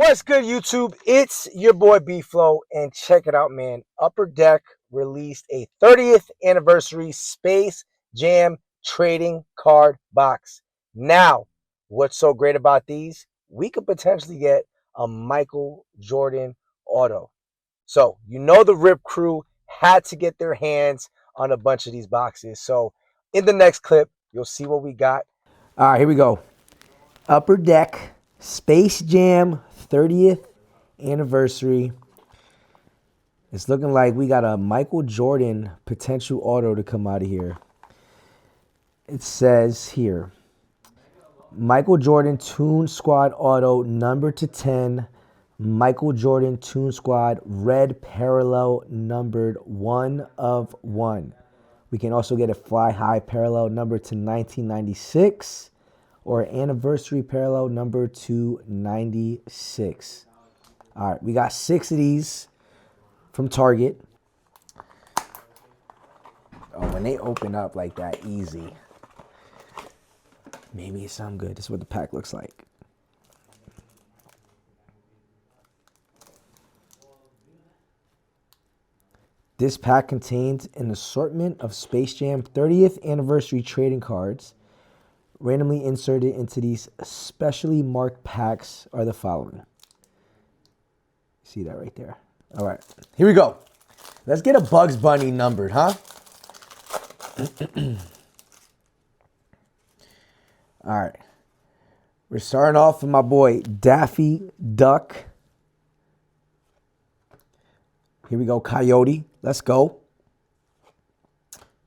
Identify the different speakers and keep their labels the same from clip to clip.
Speaker 1: What's good, YouTube? It's your boy B-Flow, and check it out, man. Upper Deck released a 30th anniversary Space Jam trading card box. Now, what's so great about these? We could potentially get a Michael Jordan auto. So, the Rip Crew had to get their hands on a bunch of these boxes. So, in the next clip, you'll see what we got.
Speaker 2: All right, here we go. Upper Deck Space Jam 30th anniversary. It's looking like we got a Michael Jordan potential auto to come out of here. It says here, Michael Jordan Toon Squad auto number /10. Michael Jordan Toon Squad red parallel numbered 1/1. We can also get a fly high parallel number to 1996 or anniversary parallel number 296. All right, we got 6 of these from Target. Oh, when they open up like that easy, maybe it's something good. This is what the pack looks like. This pack contains an assortment of Space Jam 30th anniversary trading cards. Randomly inserted into these specially marked packs are the following. See that right there? All right, here we go. Let's get a Bugs Bunny numbered, huh? All right. We're starting off with my boy Daffy Duck. Here we go, Coyote. Let's go.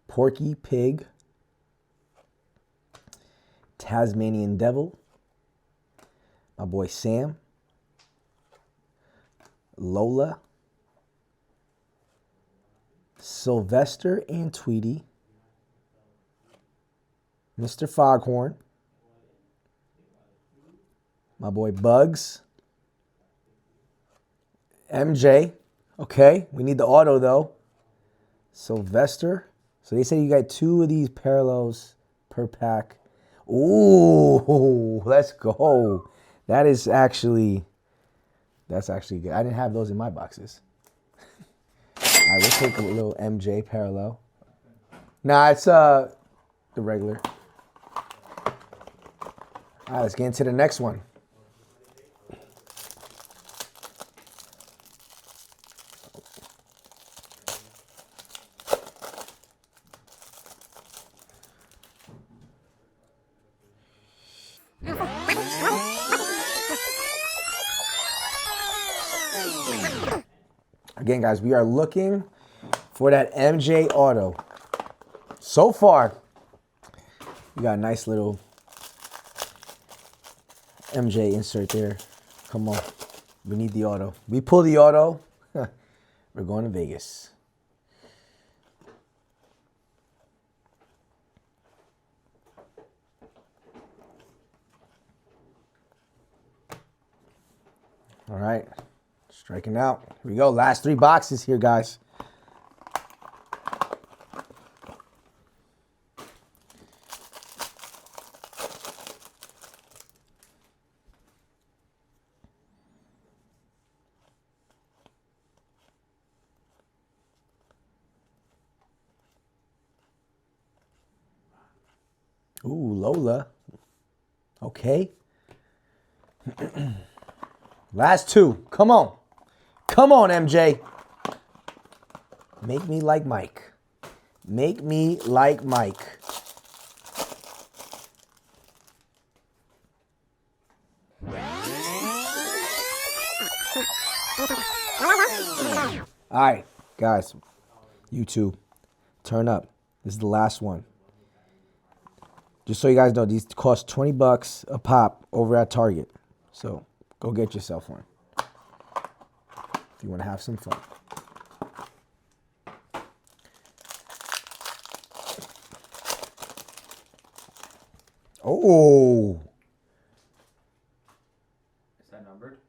Speaker 2: Porky Pig. Tasmanian Devil. My boy Sam. Lola. Sylvester and Tweety. Mr. Foghorn. My boy Bugs. MJ. Okay, we need the auto though. Sylvester. So they say you got 2 of these parallels per pack. Ooh, let's go. That's actually good. I didn't have those in my boxes. All right, we'll take a little MJ parallel. Nah, it's the regular. All right, let's get into the next one. Again, guys, we are looking for that MJ auto. So far, we got a nice little MJ insert there. Come on. We need the auto. We pull the auto. We're going to Vegas. All right. Striking out. Here we go. Last 3 boxes here, guys. Ooh, Lola. Okay. Last 2. Come on. Come on, MJ. Make me like Mike. Make me like Mike. All right, guys. YouTube, turn up. This is the last one. Just so you guys know, these cost $20 a pop over at Target. So go get yourself one if you want to have some fun. Oh.
Speaker 3: Is that numbered?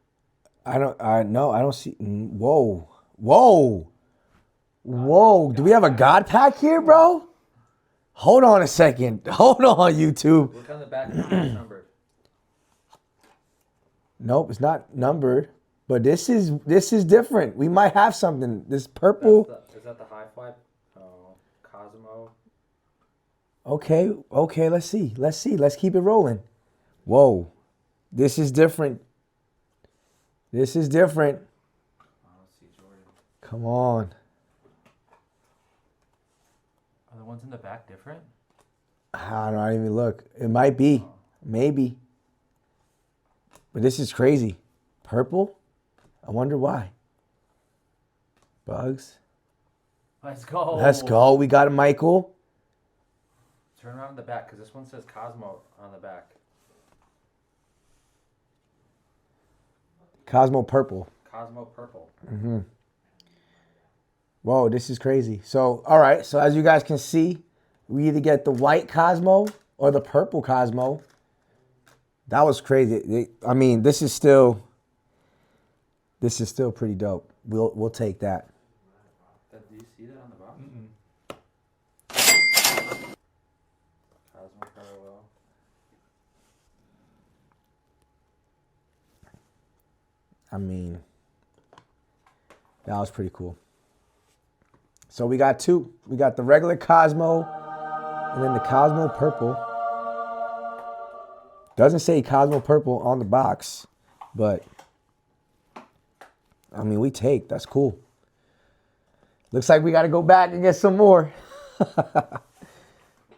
Speaker 2: I don't see. Whoa. Whoa. Whoa. Do we have a God pack here, bro? Hold on a second. Hold on, YouTube.
Speaker 3: Look on the back. It's numbered.
Speaker 2: Nope, it's not numbered. But this is different. We might have something. This purple.
Speaker 3: Is that the high fly? Oh, Cosmo.
Speaker 2: Okay, okay, let's see. Let's keep it rolling. Whoa. This is different. This is different.
Speaker 3: Oh, let's see, Jordan.
Speaker 2: Come on.
Speaker 3: Are the ones in the back different?
Speaker 2: I don't even look. It might be. Maybe. But this is crazy. Purple? I wonder why. Bugs.
Speaker 3: Let's go.
Speaker 2: Let's go. We got a Michael.
Speaker 3: Turn around the back because this one says Cosmo on the back.
Speaker 2: Cosmo purple.
Speaker 3: Cosmo purple.
Speaker 2: Whoa, this is crazy. So, all right. So as you guys can see, we either get the white Cosmo or the purple Cosmo. That was crazy. I mean, this is still pretty dope. We'll take that.
Speaker 3: Do you see that on the box? Cosmo parallel.
Speaker 2: I mean, that was pretty cool. So we got two. We got the regular Cosmo and then the Cosmo purple. Doesn't say Cosmo purple on the box, but I mean, we take. That's cool. Looks like we got to go back and get some more.